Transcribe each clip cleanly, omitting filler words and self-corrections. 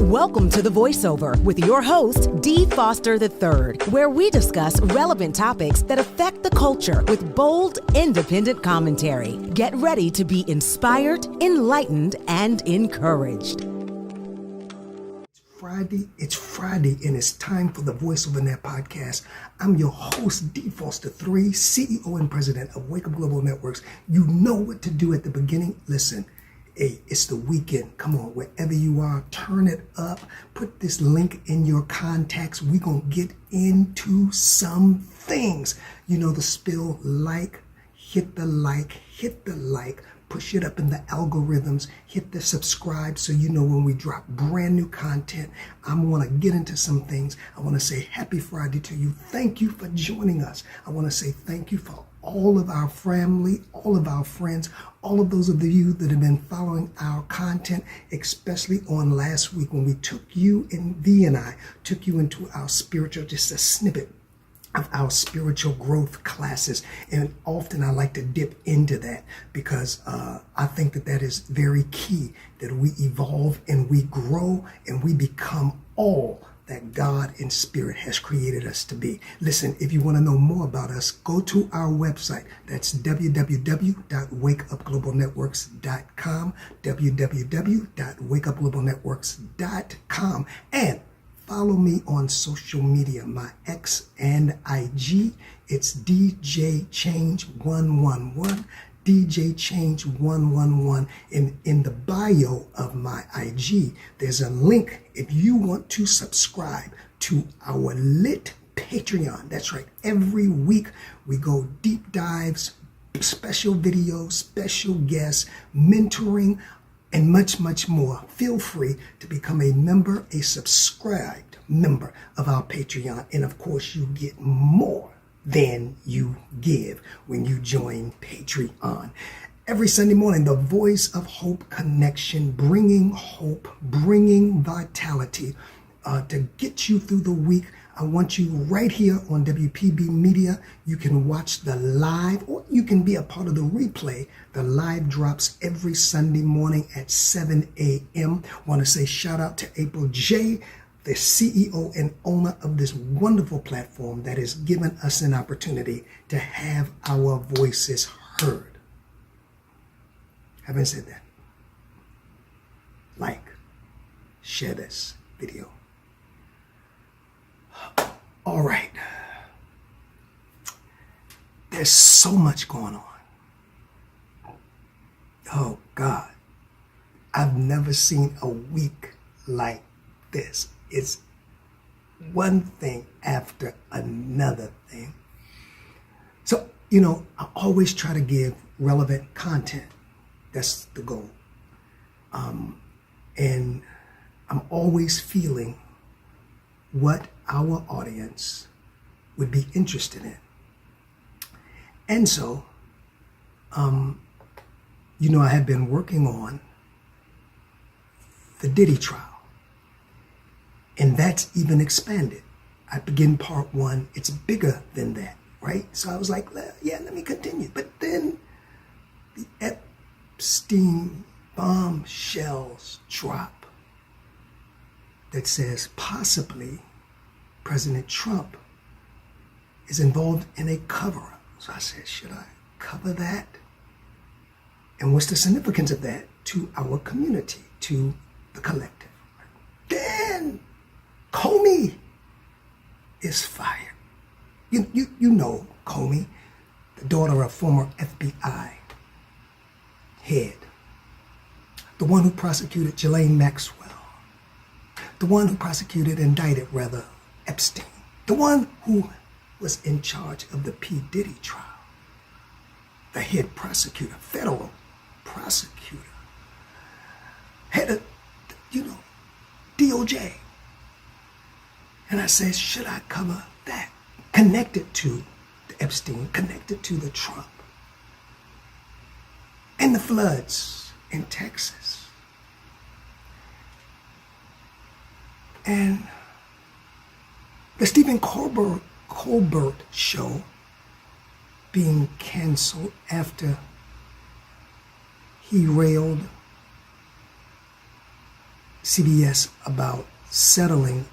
Welcome to The Voiceover with your host, D. Foster III, where we discuss relevant topics that affect the culture with bold, independent commentary. Get ready to be inspired, enlightened, and encouraged. It's Friday, and it's time for the Voiceover Net podcast. I'm your host, D. Foster III, CEO and President of Wake Up Global Networks. You know what to do at the beginning. Listen, hey, it's the weekend. Come on, wherever you are, turn it up. Put this link in your contacts. We're going to get into some things. You know the spill, hit the like, push it up in the algorithms, hit the subscribe so you know when we drop brand new content. I want to get into some things. I want to say happy Friday to you. Thank you for joining us. I want to say thank you for all of our family, all of our friends, all of those of you that have been following our content, especially on last week when we took you and V and I took you into our spiritual, just a snippet of our spiritual growth classes. And often I like to dip into that because I think that is very key, that we evolve and we grow and we become all that God in spirit has created us to be. Listen, if you want to know more about us, go to our website. That's www.wakeupglobalnetworks.com, www.wakeupglobalnetworks.com. And follow me on social media, my X and IG. It's DJ Change 111. DJ Change 111. In the bio of my IG, there's a link if you want to subscribe to our lit Patreon. That's right. Every week we go deep dives, special videos, special guests, mentoring, and much, much more. Feel free to become a member, a subscribed member of our Patreon. And of course, you get more than you give when you join Patreon. Every Sunday morning, the Voice of Hope Connection, bringing hope, bringing vitality to get you through the week. I want you right here on WPB Media. You can watch the live, or you can be a part of the replay. The live drops every Sunday morning at 7 a.m. Want to say shout out to April J., the CEO and owner of this wonderful platform that has given us an opportunity to have our voices heard. Having said that, share this video. All right. There's so much going on. Oh, God. I've never seen a week like this. It's one thing after another thing. So, I always try to give relevant content. That's the goal. And I'm always feeling what our audience would be interested in. And so, I have been working on the Diddy trial. And that's even expanded. I begin part one. It's bigger than that, right? So I was like, yeah, let me continue. But then the Epstein bombshells drop that says possibly President Trump is involved in a cover-up. So I said, should I cover that? And what's the significance of that to our community, to the collective? Then Comey is fired. You know Comey, the daughter of former FBI head, the one who prosecuted Ghislaine Maxwell, the one who indicted Epstein, the one who was in charge of the P. Diddy trial, the head prosecutor, federal prosecutor, head of, DOJ. And I said, should I cover that? Connected to the Epstein, connected to the Trump, and the floods in Texas. And the Stephen Colbert show being canceled after he railed CBS about settling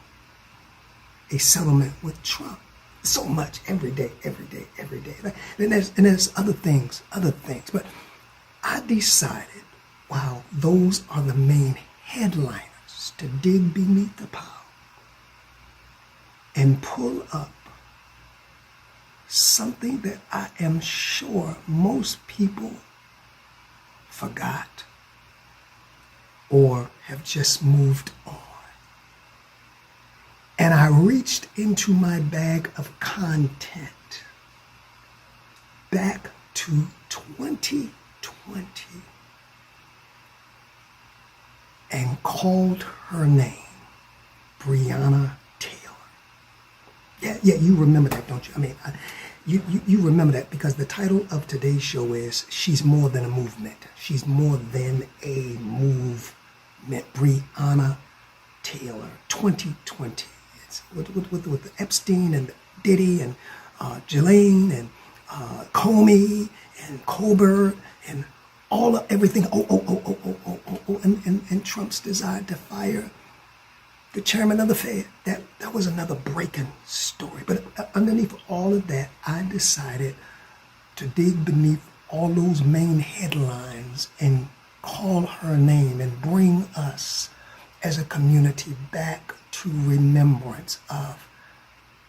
a settlement with Trump. So much every day. And there's other things. But I decided, wow, those are the main headliners, to dig beneath the pile and pull up something that I am sure most people forgot or have just moved on. And I reached into my bag of content back to 2020 and called her name Breonna Taylor. Yeah, you remember that, don't you? I mean, you remember that because the title of today's show is She's More Than a Movement. She's more than a movement. Breonna Taylor, 2020. It's with Epstein and Diddy and Ghislaine and Comey and Colbert and everything. And Trump's desire to fire the chairman of the Fed. That was another breaking story. But underneath all of that, I decided to dig beneath all those main headlines and call her name and bring us as a community back to remembrance of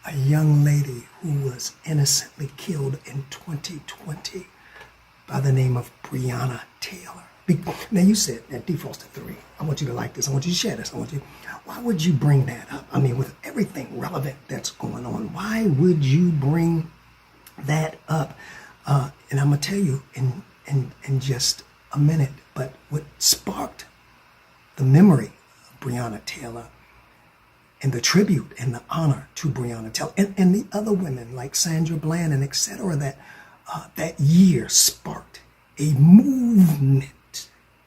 a young lady who was innocently killed in 2020 by the name of Breonna Taylor. Now you said at D. Foster 3, I want you to like this, I want you to share this, why would you bring that up? I mean, with everything relevant that's going on, why would you bring that up? And I'm gonna tell you in just a minute, but what sparked the memory of Breonna Taylor and the tribute and the honor to Breonna Taylor and the other women like Sandra Bland and etc. that year sparked a movement.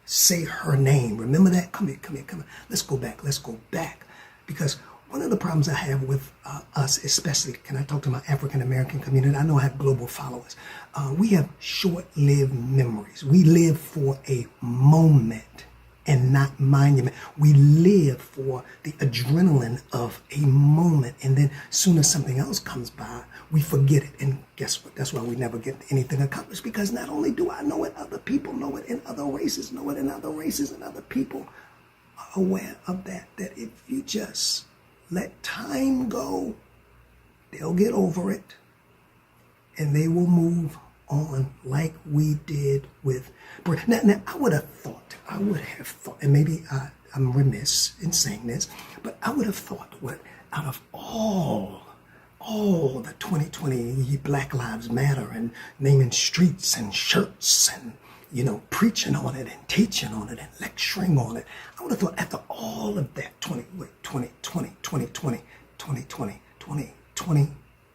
Say her name. Remember that? Come here. Let's go back. Because one of the problems I have with us, especially, can I talk to my African American community? I know I have global followers. We have short-lived memories. We live for a moment and not monument. We live for the adrenaline of a moment, and then as soon as something else comes by, we forget it. And guess what? That's why we never get anything accomplished, because not only do I know it, other people know it, and other races know it, and other races and other people are aware of that if you just let time go, they'll get over it, and they will move on like we did with now I would have thought, and maybe I'm remiss in saying this, but I would have thought, what out of all the 2020 Black Lives Matter and naming streets and shirts and preaching on it and teaching on it and lecturing on it, I would have thought after all of that 2020,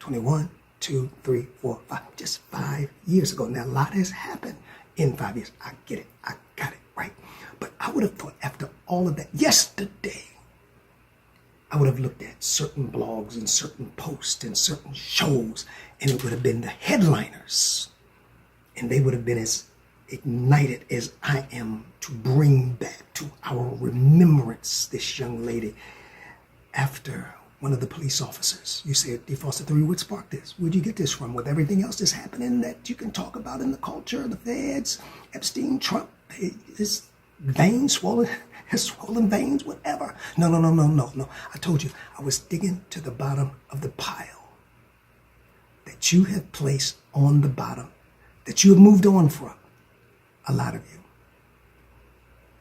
21, 2, 3, 4, 5, just 5 years ago. Now, a lot has happened in 5 years. I get it. I got it, right? But I would have thought after all of that, yesterday, I would have looked at certain blogs and certain posts and certain shows, and it would have been the headliners, and they would have been as ignited as I am to bring back to our remembrance this young lady after one of the police officers. You say, D. Foster 3, what sparked this? Where'd you get this from? With everything else that's happening that you can talk about in the culture, the feds, Epstein, Trump, his veins swollen, his swollen veins, whatever. No. I told you, I was digging to the bottom of the pile that you have placed on the bottom, that you have moved on from, a lot of you,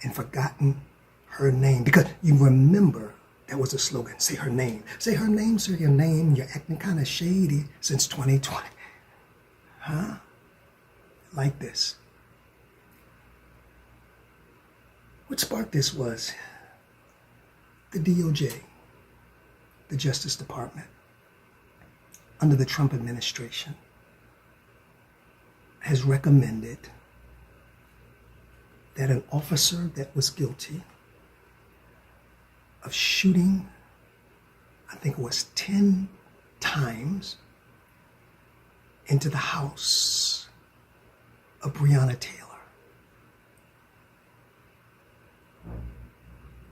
and forgotten her name. Because you remember, that was a slogan. Say her name. Say her name, say your name. You're acting kind of shady since 2020. Huh? Like this. What sparked this was the DOJ, the Justice Department, under the Trump administration, has recommended that an officer that was guilty of shooting, I think it was 10 times, into the house of Breonna Taylor,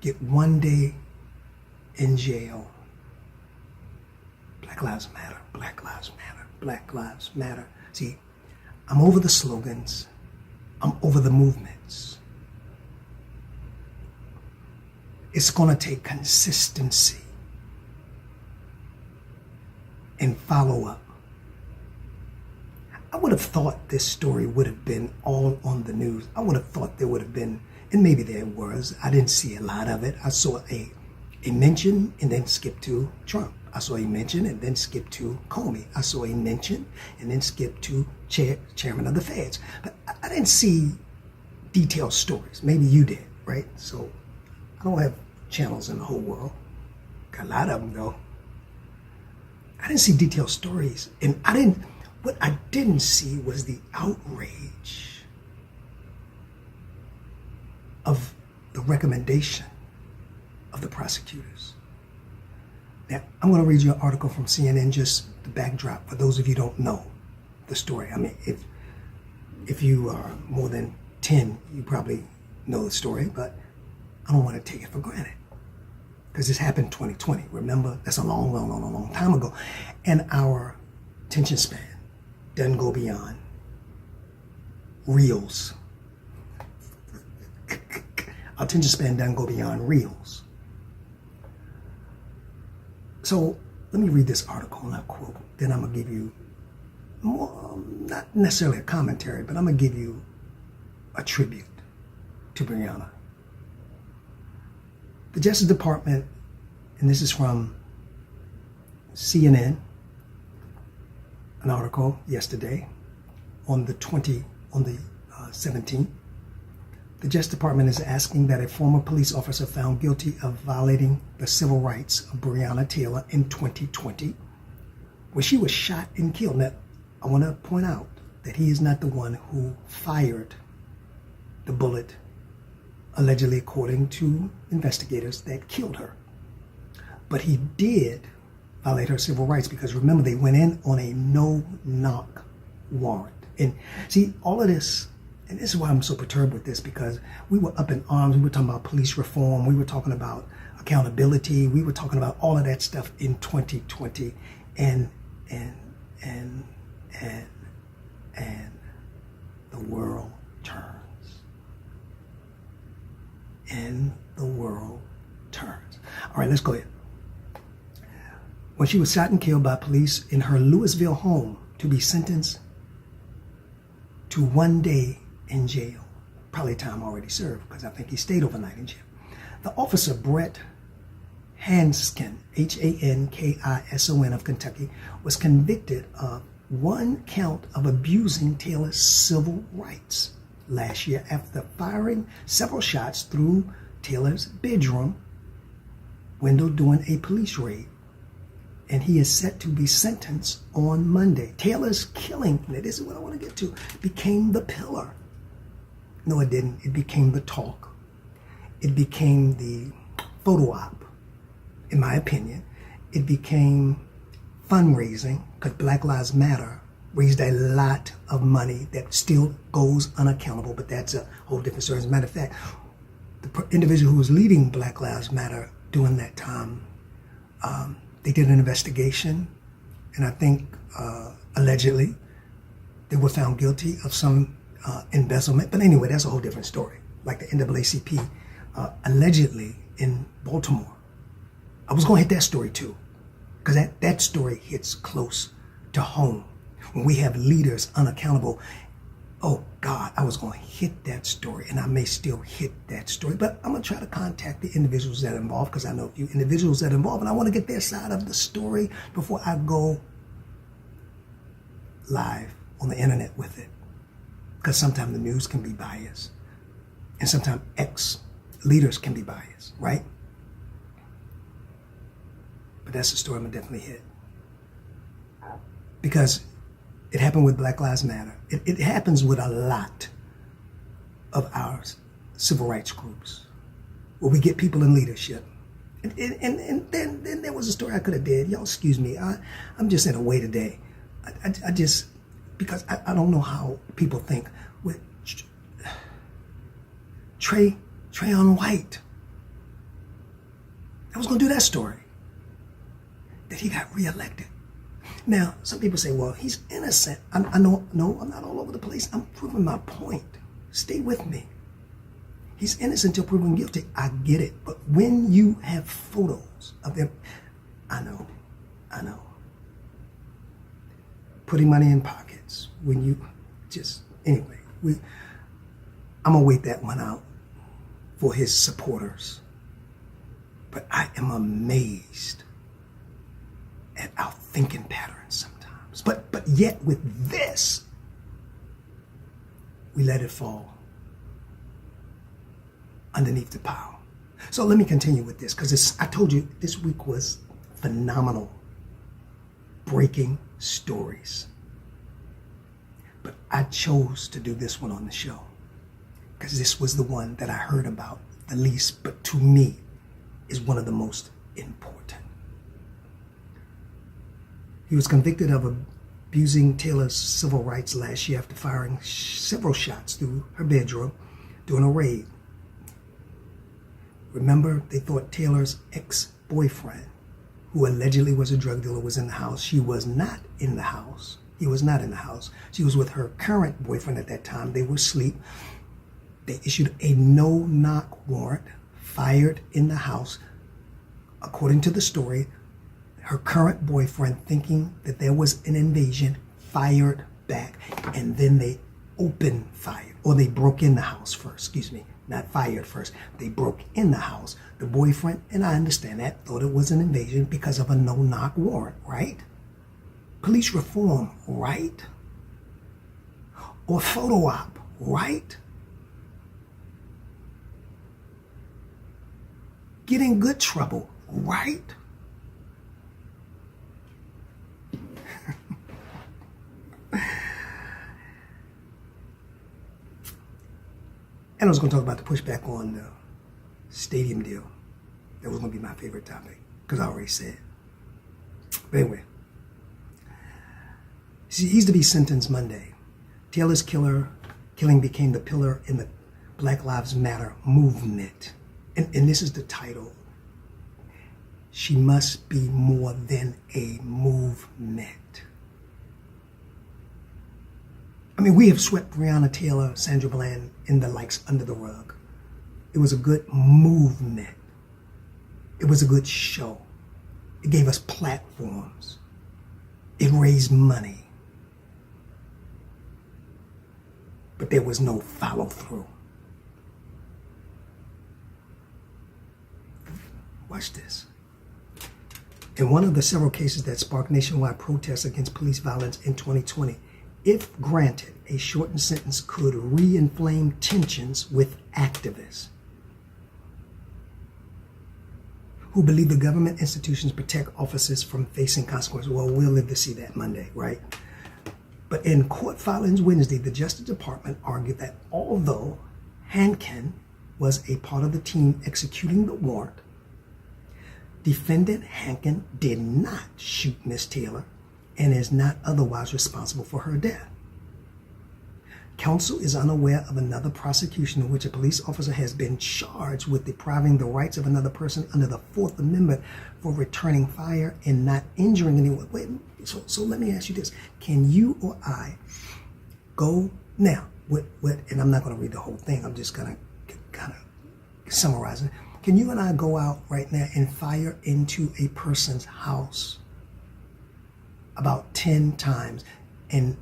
get 1 day in jail. Black Lives Matter, Black Lives Matter, Black Lives Matter. See, I'm over the slogans. I'm over the movements. It's going to take consistency and follow up. I would have thought this story would have been all on the news. I would have thought there would have been, and maybe there was. I didn't see a lot of it. I saw a mention and then skip to Trump. I saw a mention and then skip to Comey. I saw a mention and then skip to chairman of the feds. But I didn't see detailed stories. Maybe you did, right? So I don't have channels in the whole world. Got a lot of them though. I didn't see detailed stories, and what I didn't see was the outrage of the recommendation of the prosecutors. Now, I'm going to read you an article from CNN, just the backdrop, for those of you who don't know the story. I mean, if you are more than 10, you probably know the story, but I don't want to take it for granted. Because this happened in 2020. Remember, that's a long time ago. And our attention span doesn't go beyond reels. Our attention span doesn't go beyond reels. So let me read this article and I'll quote. Then I'm going to give you more, not necessarily a commentary, but I'm going to give you a tribute to Breonna. The Justice Department, and this is from CNN, an article yesterday on the 17th. The Justice Department is asking that a former police officer found guilty of violating the civil rights of Breonna Taylor in 2020 when she was shot and killed. Now, I want to point out that he is not the one who fired the bullet, allegedly, according to investigators, that killed her. But he did violate her civil rights because, remember, they went in on a no-knock warrant. And see, all of this, and this is why I'm so perturbed with this, because we were up in arms. We were talking about police reform. We were talking about accountability. We were talking about all of that stuff in 2020. And the world turns. And the world turns. All right, let's go ahead. When she was shot and killed by police in her Louisville home to be sentenced to 1 day in jail, probably time already served because I think he stayed overnight in jail. The officer, Brett Hanskin, Hankison of Kentucky, was convicted of 1 count of abusing Taylor's civil rights last year after firing several shots through Taylor's bedroom window during a police raid. And he is set to be sentenced on Monday. Taylor's killing, now this is what I want to get to, became the pillar. No, it didn't. It became the talk. It became the photo op, in my opinion. It became fundraising, because Black Lives Matter raised a lot of money that still goes unaccountable, but that's a whole different story. As a matter of fact, the individual who was leading Black Lives Matter during that time, they did an investigation, and I think allegedly they were found guilty of some embezzlement. But anyway, that's a whole different story. Like the NAACP allegedly in Baltimore. I was going to hit that story too, because that story hits close to home. When we have leaders unaccountable, oh God, I was going to hit that story, and I may still hit that story, but I'm going to try to contact the individuals that are involved, because I know a few individuals that are involved, and I want to get their side of the story before I go live on the internet with it. Because sometimes the news can be biased, and sometimes ex-leaders can be biased, right? But that's the story I'm going to definitely hit. Because it happened with Black Lives Matter. It happens with a lot of our civil rights groups, where we get people in leadership. And then there was a story I could have did. Y'all excuse me. I'm just in a way today. I just, because I don't know how people think. With Trayon White, I was going to do that story. That he got reelected. Now, some people say, well, he's innocent. I know, no, I'm not all over the place. I'm proving my point. Stay with me. He's innocent until proven guilty. I get it. But when you have photos of him, I know. Putting money in pockets. When you just, anyway, I'm going to wait that one out for his supporters. But I am amazed at our thinking patterns sometimes. But yet with this, we let it fall underneath the pile. So let me continue with this, because I told you this week was phenomenal. Breaking stories. But I chose to do this one on the show because this was the one that I heard about the least, but to me is one of the most important. He was convicted of abusing Taylor's civil rights last year after firing several shots through her bedroom during a raid. Remember, they thought Taylor's ex-boyfriend, who allegedly was a drug dealer, was in the house. She was not in the house. He was not in the house. She was with her current boyfriend at that time. They were asleep. They issued a no-knock warrant, fired in the house. According to the story, her current boyfriend, thinking that there was an invasion, fired back, and then they opened fire, or they broke in the house first, excuse me, not fired first. They broke in the house. The boyfriend, and I understand that, thought it was an invasion because of a no-knock warrant, right? Police reform, right? Or photo op, right? Get in good trouble, right? And I was going to talk about the pushback on the stadium deal. That was going to be my favorite topic, because I already said. But anyway, he's to be sentenced Monday. Taylor's killing became the pillar in the Black Lives Matter movement. And this is the title. She must be more than a movement. I mean, we have swept Breonna Taylor, Sandra Bland, and the likes under the rug. It was a good movement. It was a good show. It gave us platforms. It raised money. But there was no follow through. Watch this. In one of the several cases that sparked nationwide protests against police violence in 2020, if granted, a shortened sentence could re-inflame tensions with activists who believe the government institutions protect officers from facing consequences. Well, we'll live to see that Monday, right? But in court filings Wednesday, the Justice Department argued that although Hankin was a part of the team executing the warrant, defendant Hankin did not shoot Miss Taylor and is not otherwise responsible for her death. Counsel is unaware of another prosecution in which a police officer has been charged with depriving the rights of another person under the Fourth Amendment for returning fire and not injuring anyone. Wait, so let me ask you this. Can you or I go now, and I'm not going to read the whole thing, I'm just going to kind of summarize it. Can you and I go out right now and fire into a person's house about 10 times, and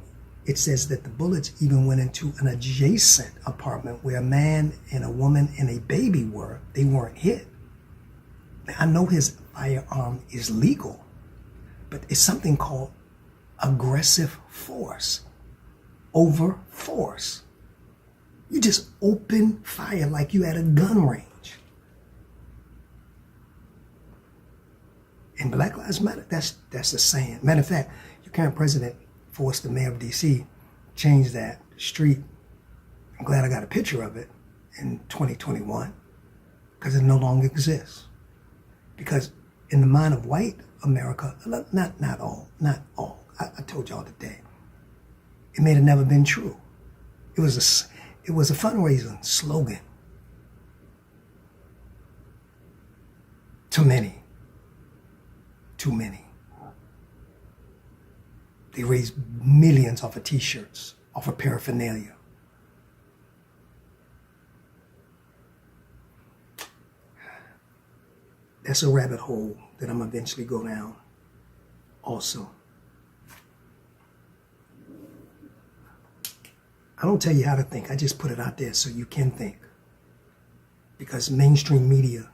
it says that the bullets even went into an adjacent apartment where a man and a woman and a baby were. They weren't hit. Now, I know his firearm is legal, but it's something called aggressive force, over force. You just open fire like you at a gun range. In Black Lives Matter, that's the saying. Matter of fact, your current president forced the mayor of D.C. change that street. I'm glad I got a picture of it in 2021 because it no longer exists. Because in the mind of white America, not all. I told y'all today, it may have never been true. It was a fundraising slogan Too many. Too many. They raised millions off of t-shirts, off of paraphernalia. That's a rabbit hole that I'm eventually go down also. I don't tell you how to think. I just put it out there so you can think. Because mainstream media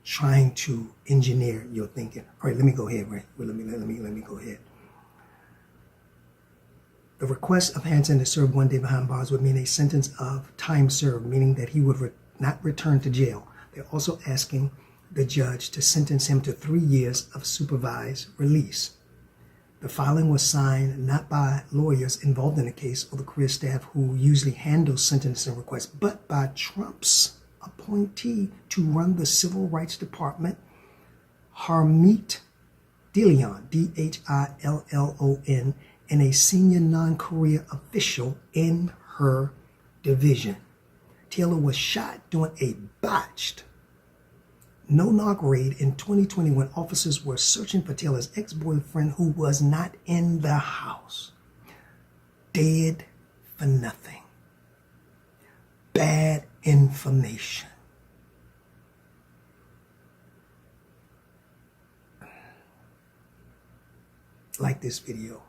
trying to engineer your thinking. All right, let me go ahead, right? Well, let me go ahead. The request of Hansen to serve 1 day behind bars would mean a sentence of time served, meaning that he would not return to jail. They're also asking the judge to sentence him to 3 years of supervised release. The filing was signed not by lawyers involved in the case or the career staff who usually handle sentencing requests, but by Trump's appointee to run the Civil Rights Department, Harmeet Dillon, Dillon, and a senior non-career official in her division. Taylor was shot during a botched no-knock raid in 2020 when officers were searching for Taylor's ex-boyfriend who was not in the house. Dead for nothing. Bad information. Like this video.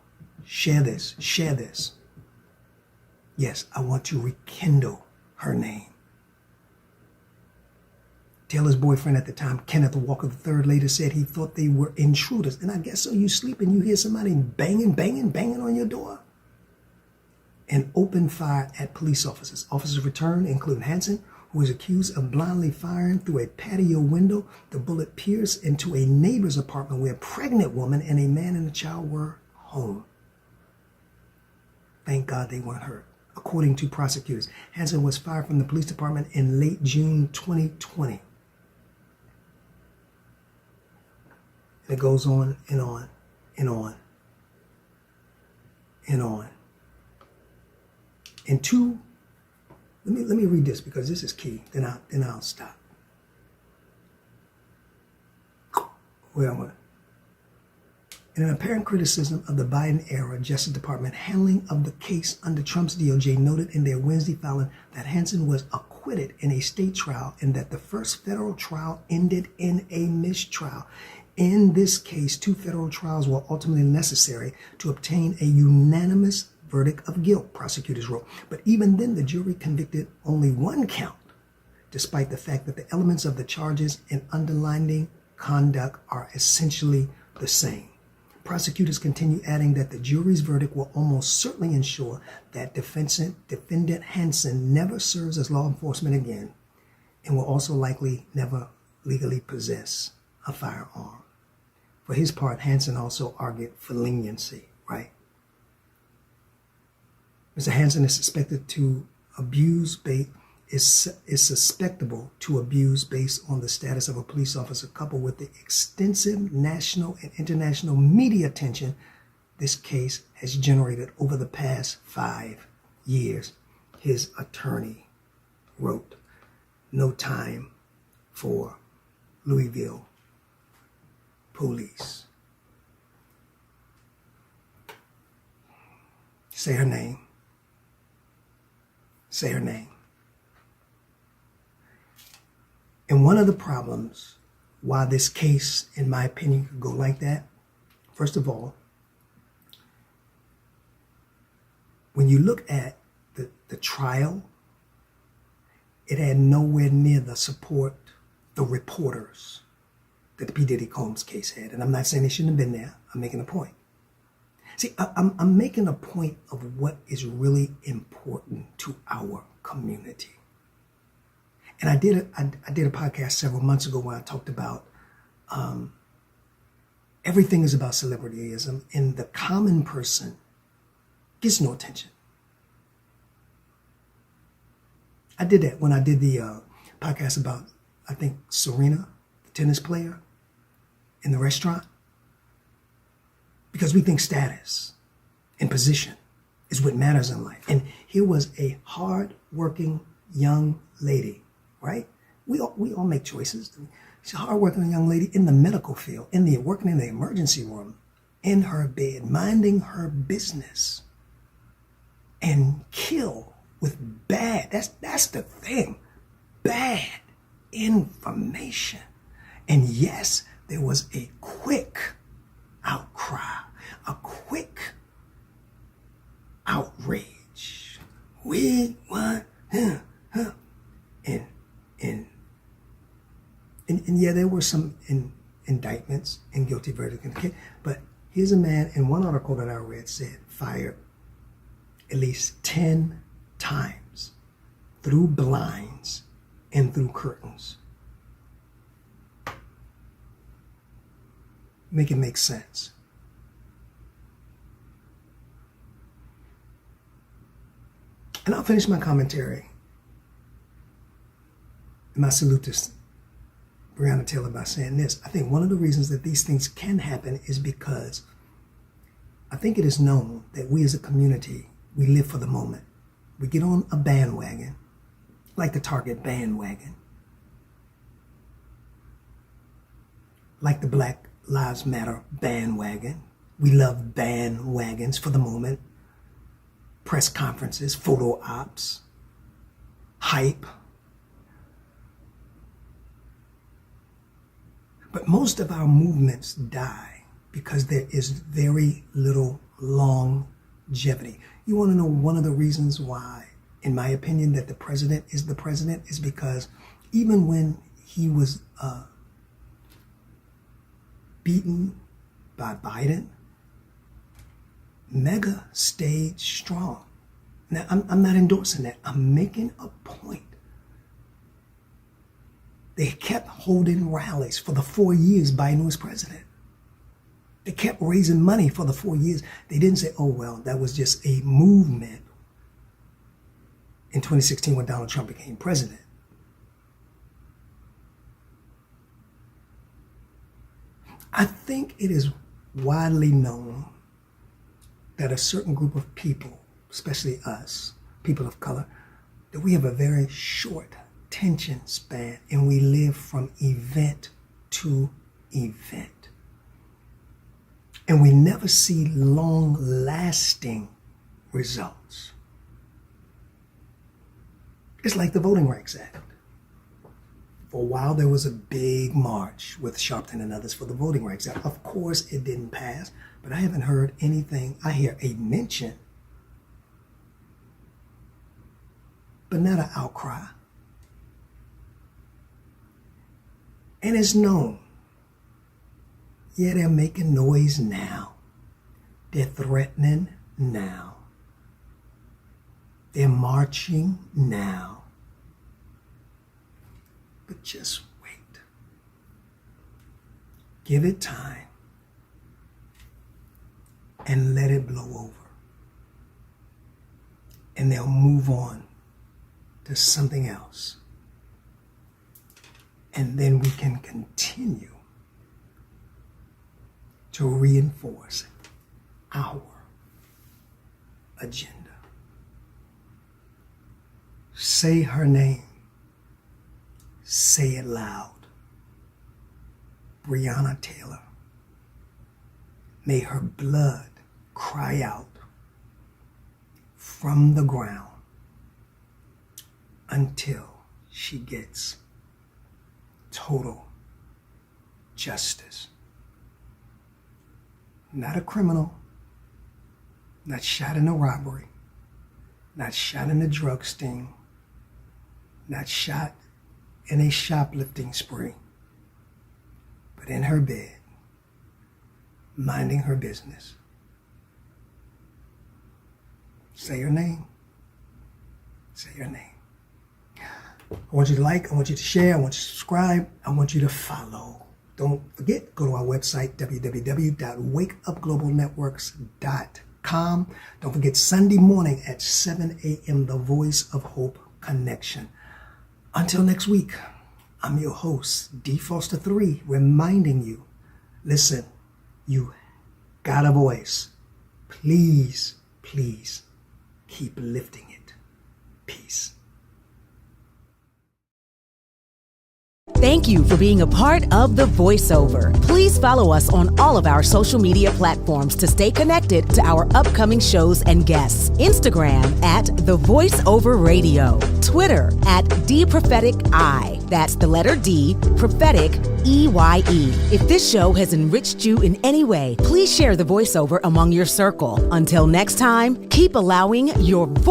Share this. Share this. Yes, I want to rekindle her name. Taylor's boyfriend at the time, Kenneth Walker III, later said he thought they were intruders. And I guess so. You sleep and you hear somebody banging on your door. And opened fire at police officers. Officers returned, including Hansen, who was accused of blindly firing through a patio window. The bullet pierced into a neighbor's apartment where a pregnant woman and a man and a child were home. Thank God they weren't hurt. According to prosecutors, Hansen was fired from the police department in late June 2020. And it goes on and on and on and on. And two, let me read this because this is key. Then I'll stop. Where am I? In an apparent criticism of the Biden-era Justice Department handling of the case under Trump's DOJ, noted in their Wednesday filing that Hansen was acquitted in a state trial and that the first federal trial ended in a mistrial. In this case, 2 federal trials were ultimately necessary to obtain a unanimous verdict of guilt, prosecutors wrote. But even then, the jury convicted only 1 count, despite the fact that the elements of the charges and underlying conduct are essentially the same. Prosecutors continue adding that the jury's verdict will almost certainly ensure that defendant Hansen never serves as law enforcement again and will also likely never legally possess a firearm. For his part, Hansen also argued for leniency, right? Mr. Hansen is suspected to is susceptible to abuse based on the status of a police officer, coupled with the extensive national and international media attention this case has generated over the past 5 years. His attorney wrote. No time for Louisville police. Say her name. Say her name. And one of the problems why this case, in my opinion, could go like that, first of all, when you look at the trial, it had nowhere near the support, the reporters that the P. Diddy Combs case had. And I'm not saying they shouldn't have been there. I'm making a point. See, I'm making a point of what is really important to our community. And I did a podcast several months ago where I talked about everything is about celebrityism, and the common person gets no attention. I did that when I did the podcast about, I think, Serena, the tennis player, in the restaurant. Because we think status and position is what matters in life. And here was a hard-working young lady, right? We all make choices. She's a hardworking young lady in the medical field, working in the emergency room, in her bed, minding her business, and killed with bad, that's the thing, bad information. And yes, there was a quick outcry, a quick outrage. We want him. And yeah, there were some indictments and guilty verdicts. But here's a man in one article that I read said fired at least 10 times through blinds and through curtains. Make it make sense. And I'll finish my commentary, my salute to Breonna Taylor by saying this. I think one of the reasons that these things can happen is because I think it is known that we as a community, we live for the moment. We get on a bandwagon, like the Target bandwagon, like the Black Lives Matter bandwagon. We love bandwagons for the moment. Press conferences, photo ops, hype. But most of our movements die because there is very little longevity. You want to know one of the reasons why, in my opinion, that the president is the president is because even when he was beaten by Biden, MAGA stayed strong. Now, I'm not endorsing that. I'm making a point. They kept holding rallies for the 4 years Biden was president. They kept raising money for the 4 years. They didn't say, oh, well, that was just a movement in 2016 when Donald Trump became president. I think it is widely known that a certain group of people, especially us, people of color, that we have a very short attention span and we live from event to event. And we never see long-lasting results. It's like the Voting Rights Act. For a while, there was a big march with Sharpton and others for the Voting Rights Act. Of course, it didn't pass, but I haven't heard anything. I hear a mention, but not an outcry. And it's known. Yeah, they're making noise now. They're threatening now. They're marching now. But just wait. Give it time and let it blow over. And they'll move on to something else. And then we can continue to reinforce our agenda. Say her name. Say it loud. Breonna Taylor. May her blood cry out from the ground until she gets total justice. Not a criminal, not shot in a robbery, not shot in a drug sting, not shot in a shoplifting spree, but in her bed, minding her business. Say her name. Say her name. I want you to like, I want you to share, I want you to subscribe, I want you to follow. Don't forget, go to our website, www.wakeupglobalnetworks.com. Don't forget, Sunday morning at 7 a.m., the Voice of Hope Connection. Until next week, I'm your host, D. Foster III, reminding you, listen, you got a voice. Please, please keep lifting it. Peace. Thank you for being a part of The Voiceover. Please follow us on all of our social media platforms to stay connected to our upcoming shows and guests. Instagram at The Voiceover Radio. Twitter at DPropheticI. That's the letter D, prophetic, EYE. If this show has enriched you in any way, please share The Voiceover among your circle. Until next time, keep allowing your voice